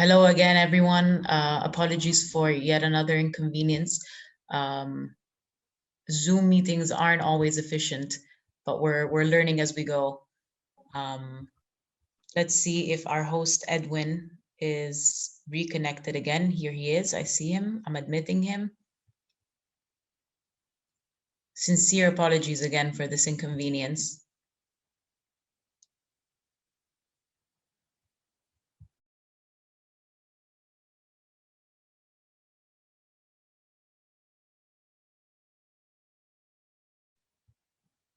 Hello again, everyone. Apologies for yet another inconvenience. Zoom meetings aren't always efficient, but we're learning as we go. Let's see if our host Edwin is reconnected again. Here he is. I see him. I'm admitting him. Sincere apologies again for this inconvenience.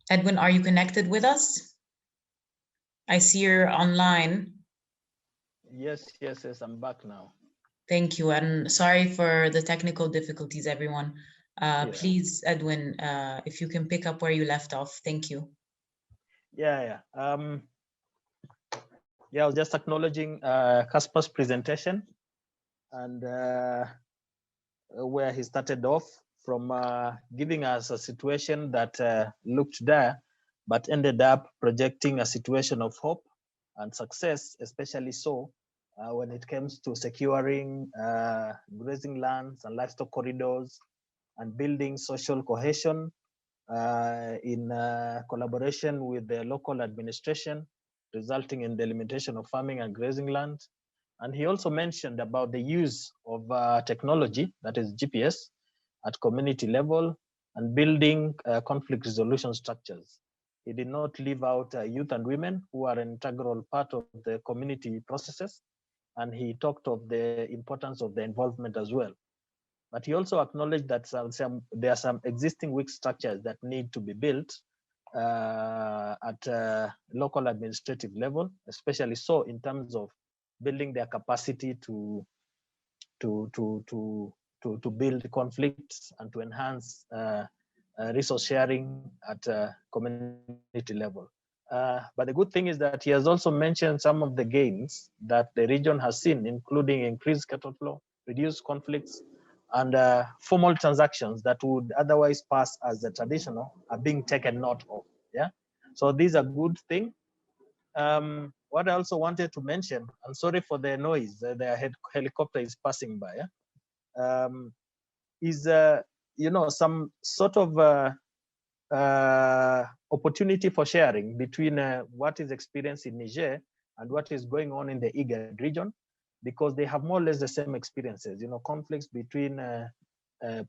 Edwin, are you connected with us? I see you're online. Yes, I'm back now. Thank you, and sorry for the technical difficulties, everyone. Please, Edwin, if you can pick up where you left off. Thank you. I was just acknowledging Casper's presentation and where he started off from giving us a situation that looked dire, but ended up projecting a situation of hope and success, especially so when it comes to securing grazing lands and livestock corridors and building social cohesion in collaboration with the local administration, resulting in the limitation of farming and grazing land. And he also mentioned about the use of technology, that is GPS, at community level and building conflict resolution structures. He did not leave out youth and women who are an integral part of the community processes. And he talked of the importance of the involvement as well. But he also acknowledged that there are some existing weak structures that need to be built at local administrative level, especially so in terms of building their capacity to build conflicts and to enhance resource sharing at community level. But the good thing is that he has also mentioned some of the gains that the region has seen, including increased cattle flow, reduced conflicts, and formal transactions that would otherwise pass as the traditional are being taken note of. Yeah, so these are good things. What I also wanted to mention, I'm sorry for the noise, the helicopter is passing by. Yeah? Is some sort of opportunity for sharing between what is experienced in Niger and what is going on in the IGAD region, because they have more or less the same experiences, conflicts between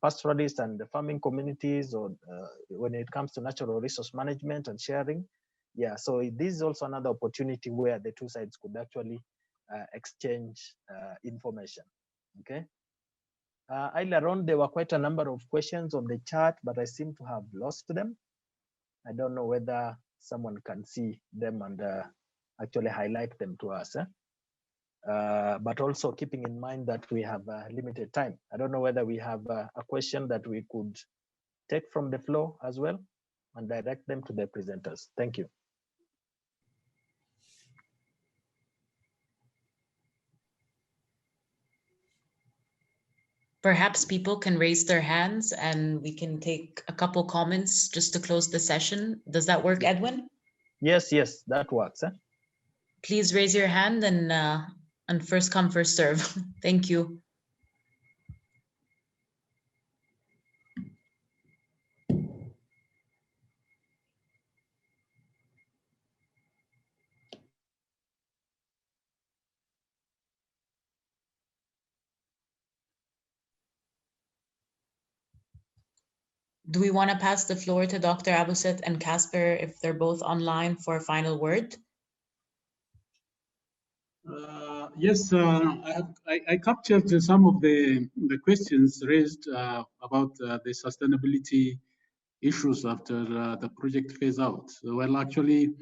pastoralists and the farming communities, or when it comes to natural resource management and sharing. Yeah, so this is also another opportunity where the two sides could actually exchange information. Okay. Earlier on, there were quite a number of questions on the chat, but I seem to have lost them. I don't know whether someone can see them and actually highlight them to us. But also keeping in mind that we have limited time. I don't know whether we have a question that we could take from the floor as well and direct them to the presenters. Thank you. Perhaps people can raise their hands and we can take a couple comments just to close the session. Does that work, Edwin? Yes, that works. Please raise your hand and first come, first serve. Thank you. Do we want to pass the floor to Dr. Abouset and Casper if they're both online for a final word? Yes, I captured some of the questions raised about the sustainability issues after the project phase out. Well, actually,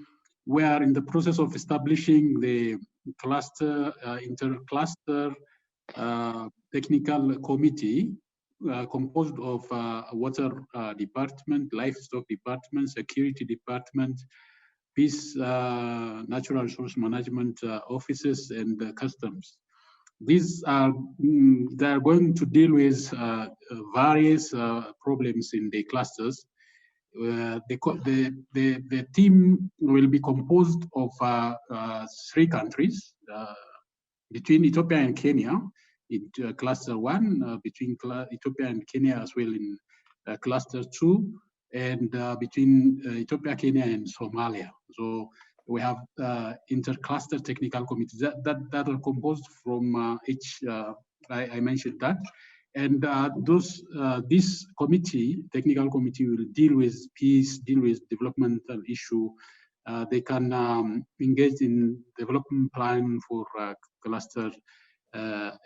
we are in the process of establishing the cluster, intercluster technical committee composed of water department, livestock department, security department, peace, natural resource management offices, and customs. These are they are going to deal with various problems in the clusters. The team will be composed of 3 countries: between Ethiopia and Kenya in cluster 1, between Ethiopia and Kenya as well in cluster 2, and between Ethiopia, Kenya, and Somalia. So we have inter-cluster technical committees that are composed from each. I mentioned that, and this technical committee, will deal with peace, deal with developmental issue. They can engage in development plan for cluster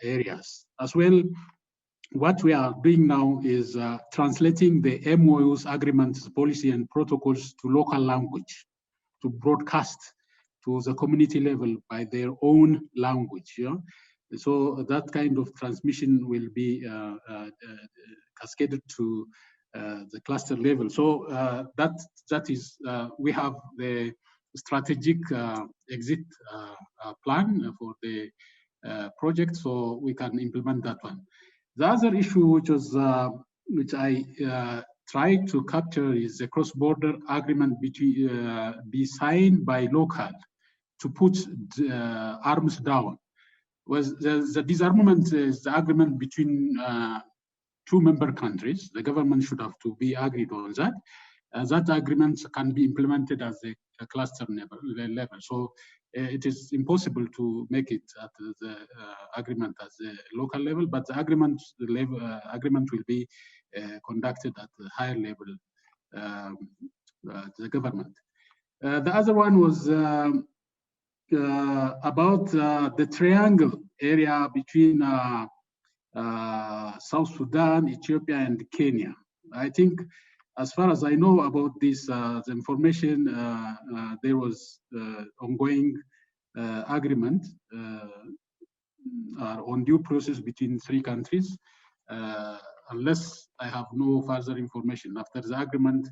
areas as well. What we are doing now is translating the MOUs, agreements, policy, and protocols to local language, to broadcast to the community level by their own language. Yeah? So that kind of transmission will be cascaded to the cluster level. So that is, we have the strategic exit plan for the project, so we can implement that one. The other issue, which I tried to capture, is the cross-border agreement be signed by local to put arms down. The disarmament is the agreement between 2 member countries. The government should have to be agreed on that. That agreement can be implemented as a cluster level. So it is impossible to make it at the agreement at the local level, but the agreement will be conducted at the higher level, the government. The other one was about the triangle area between South Sudan, Ethiopia, and Kenya. I think, as far as I know about this, the information, there was ongoing agreement on due process between 3 countries, unless I have no further information. After the agreement,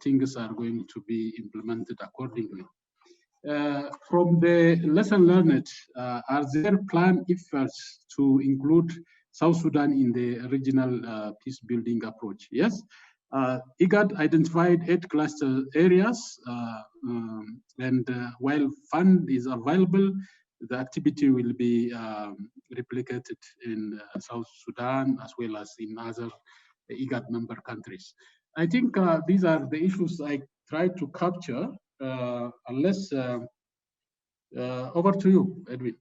things are going to be implemented accordingly. From the lesson learned, are there planned efforts to include South Sudan in the regional peace building approach? Yes. IGAD identified 8 cluster areas, and while fund is available, the activity will be replicated in South Sudan as well as in other IGAD member countries. I think these are the issues I tried to capture, unless, over to you, Edwin.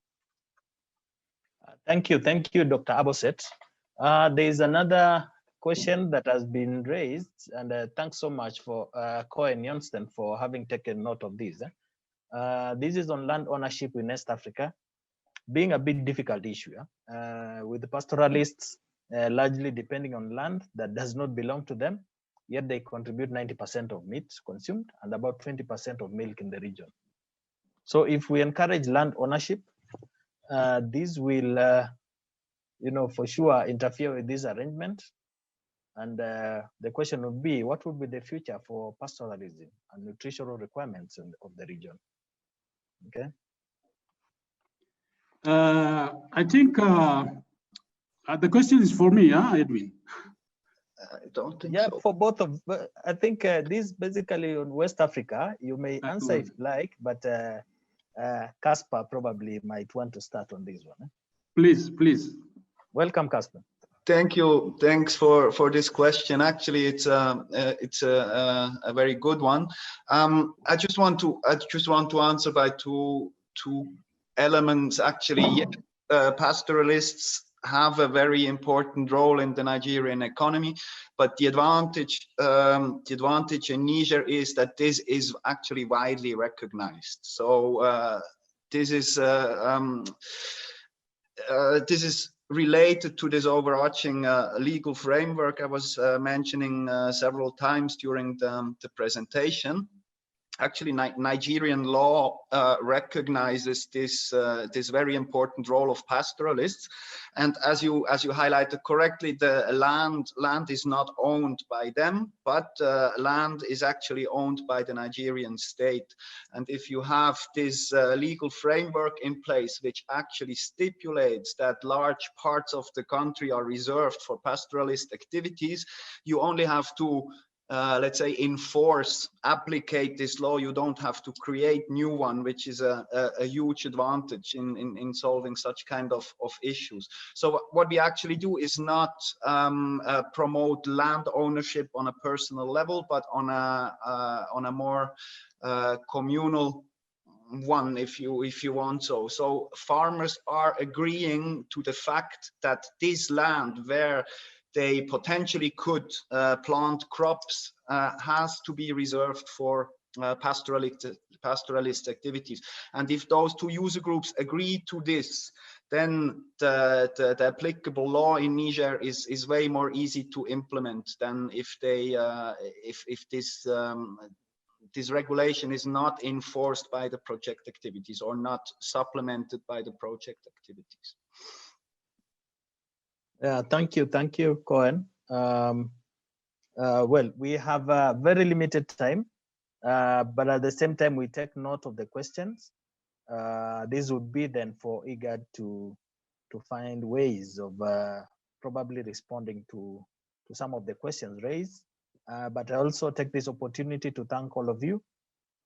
Thank you, Dr. Aboset. There is another question that has been raised, and thanks so much for Cohen Johnston for having taken note of this. This is on land ownership in West Africa, being a bit difficult issue, with the pastoralists largely depending on land that does not belong to them, yet they contribute 90% of meat consumed and about 20% of milk in the region. So if we encourage land ownership, this will, for sure interfere with this arrangement. And the question would be, what would be the future for pastoralism and nutritional requirements of the region? Okay. I think the question is for me, Edwin. I don't think so. For both of, I think this basically on West Africa. You may answer if you like, but Caspar probably might want to start on this one. Please, please. Welcome, Caspar. Thank you. Thanks for this question. Actually, it's a very good one. I just want to answer by two elements. Actually, pastoralists have a very important role in the Nigerian economy, but the advantage in Niger is that this is actually widely recognized. So this is related to this overarching legal framework I was mentioning several times during the presentation. Actually, Nigerian law recognizes this very important role of pastoralists, and as you highlighted correctly, the land is not owned by them, but land is actually owned by the Nigerian state. And if you have this legal framework in place, which actually stipulates that large parts of the country are reserved for pastoralist activities, you only have to let's say, enforce, applicate this law. You don't have to create new one, which is a huge advantage in solving such kind of issues. So what we actually do is not promote land ownership on a personal level, but on a more communal one, if you want so. So farmers are agreeing to the fact that this land where they potentially could plant crops has to be reserved for pastoralist activities. And if those two user groups agree to this, then the applicable law in Niger is way more easy to implement than if they if this regulation is not enforced by the project activities or not supplemented by the project activities. Yeah, thank you, Cohen. Well, we have a very limited time, but at the same time, we take note of the questions. This would be then for IGAD to find ways of probably responding to some of the questions raised. But I also take this opportunity to thank all of you.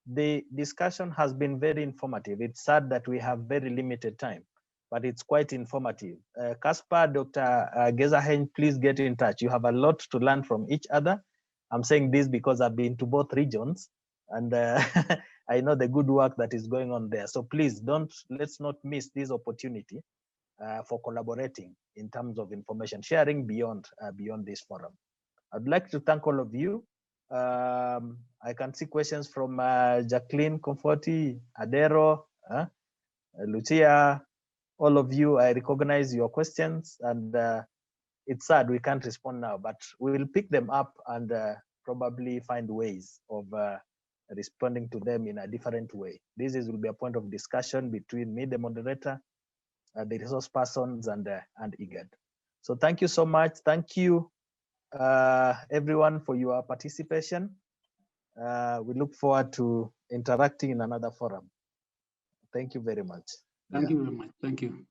The discussion has been very informative. It's sad that we have very limited time, but it's quite informative. Caspar, Dr. Gezahen, please get in touch. You have a lot to learn from each other. I'm saying this because I've been to both regions, and I know the good work that is going on there. So please let's not miss this opportunity for collaborating in terms of information sharing beyond this forum. I'd like to thank all of you. I can see questions from Jacqueline Comforti, Adero, Lucia, all of you. I recognize your questions, and it's sad we can't respond now, but we will pick them up and probably find ways of responding to them in a different way. This will be a point of discussion between me, the moderator, the resource persons, and IGAD. So thank you so much. Thank you, everyone, for your participation. We look forward to interacting in another forum. Thank you very much. Thank you very much. Thank you.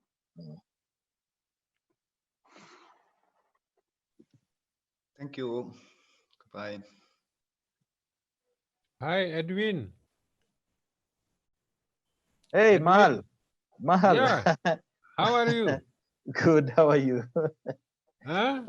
Thank you. Goodbye. Hi, Edwin. Hey, Edwin. Mahal. Yeah. How are you? Good. How are you? Huh?